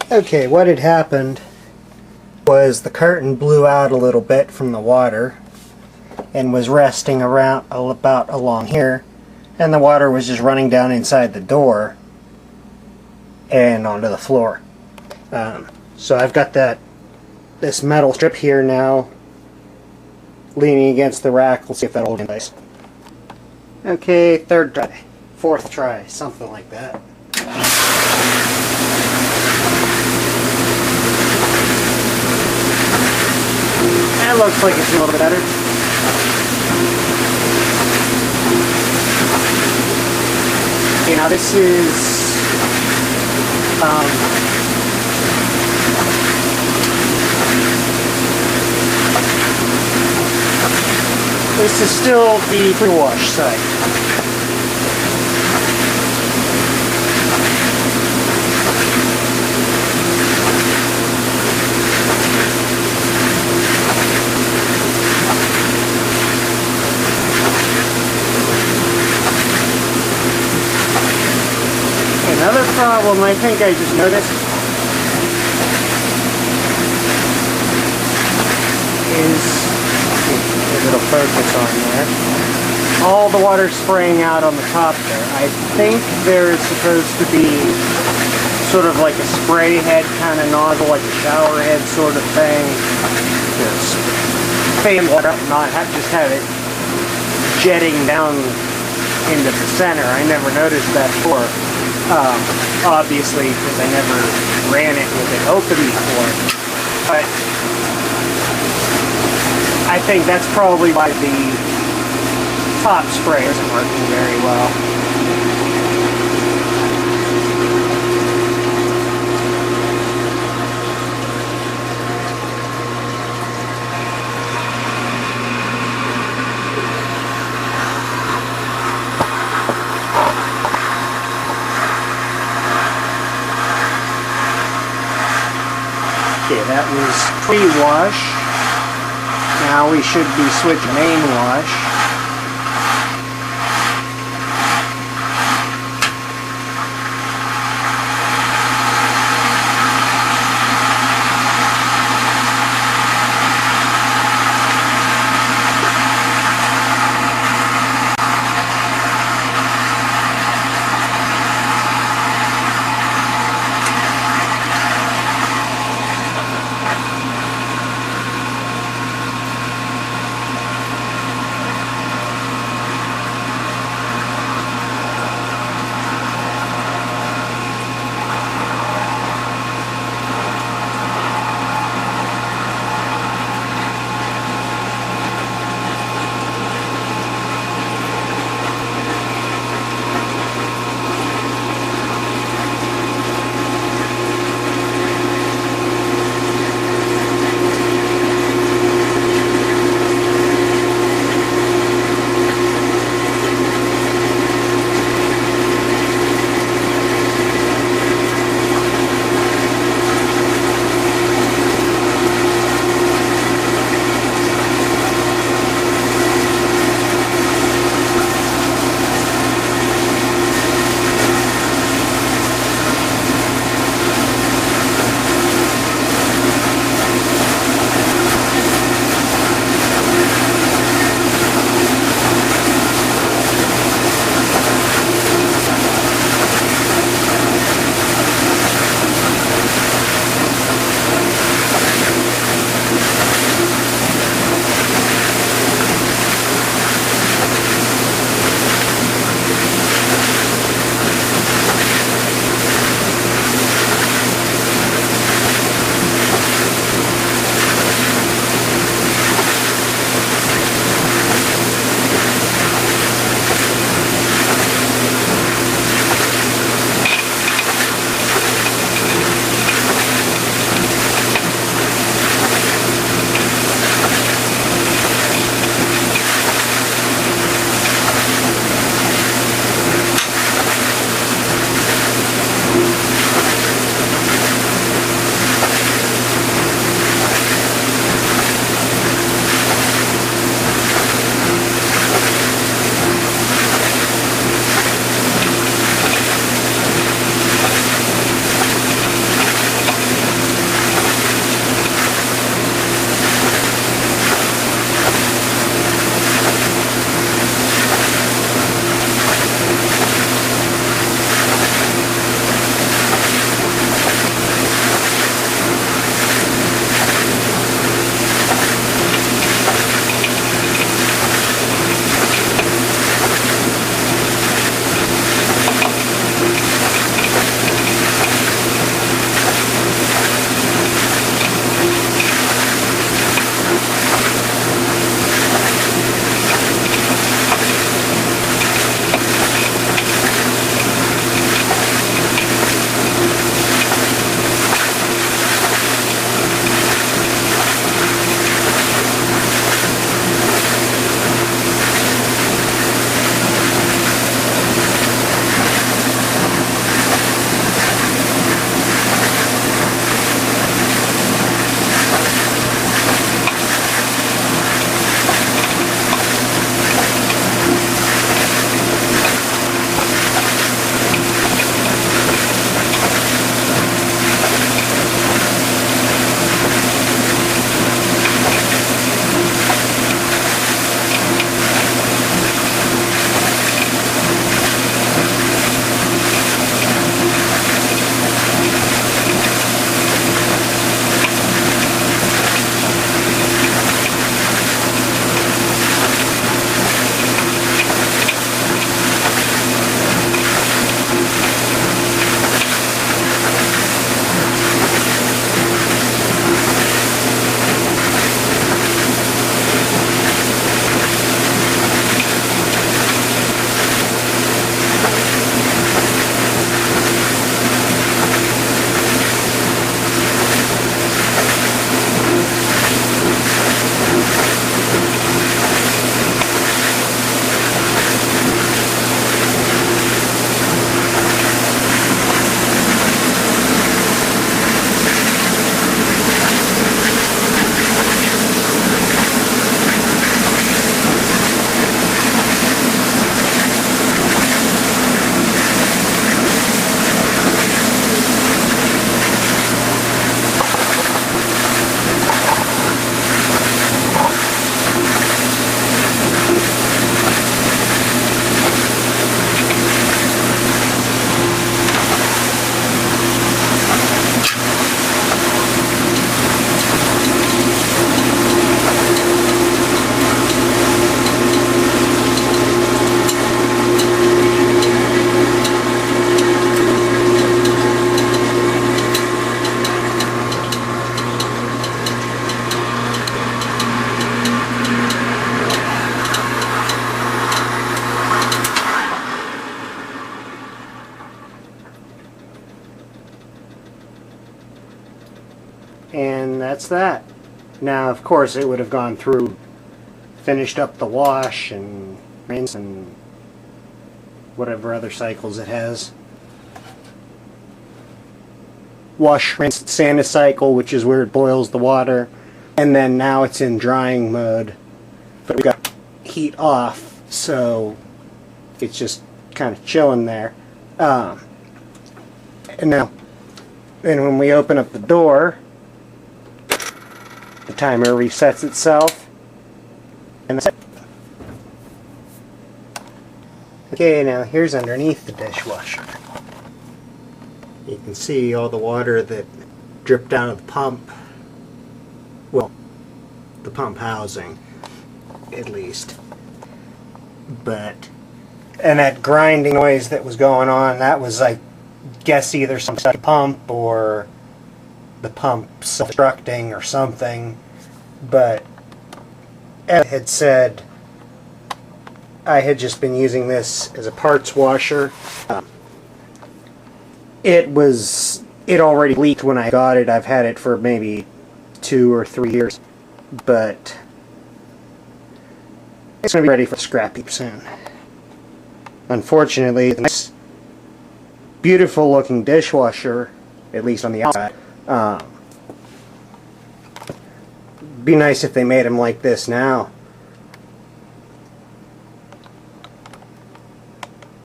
Okay, what had happened was the curtain blew out a little bit from the water and was resting around about along here, and the water was just running down inside the door and onto the floor. So I've got this metal strip here now leaning against the rack. We'll see if that'll hold in place. Okay, third try, fourth try, something like that. That looks like it's a little bit better. Okay, now this is still the pre-wash side. Another problem I think I just noticed is, if it'll focus on there, all the water spraying out on the top there. I think there's supposed to be sort of like a spray head kind of nozzle, like a shower head sort of thing. Just fan water up, not just have it jetting down into the center. I never noticed that before. Obviously, because I never ran it with it open before. But I think that's probably why the top spray isn't working very well. Okay, that was pre-wash. Now we should be switching main wash. and that's that. Now, of course, it would have gone through, finished up the wash and rinse and whatever other cycles it has. Wash, rinse, sand cycle, which is where it boils the water, and then now it's in drying mode. But we got heat off, so it's just kind of chilling there. And now, and when we open up the door, the timer resets itself, and that's it. Okay, now here's underneath the dishwasher. You can see all the water that dripped out of the pump. Well, the pump housing, at least. But, and that grinding noise that was going on, that was, I guess, either some stuck pump or the pump self-destructing or something. But as I had said, I had just been using this as a parts washer. It already leaked when I got it. I've had it for maybe 2 or 3 years, but it's going to be ready for scrap heap soon. Unfortunately, it's a nice, beautiful looking dishwasher, at least on the outside. Be nice if they made them like this now.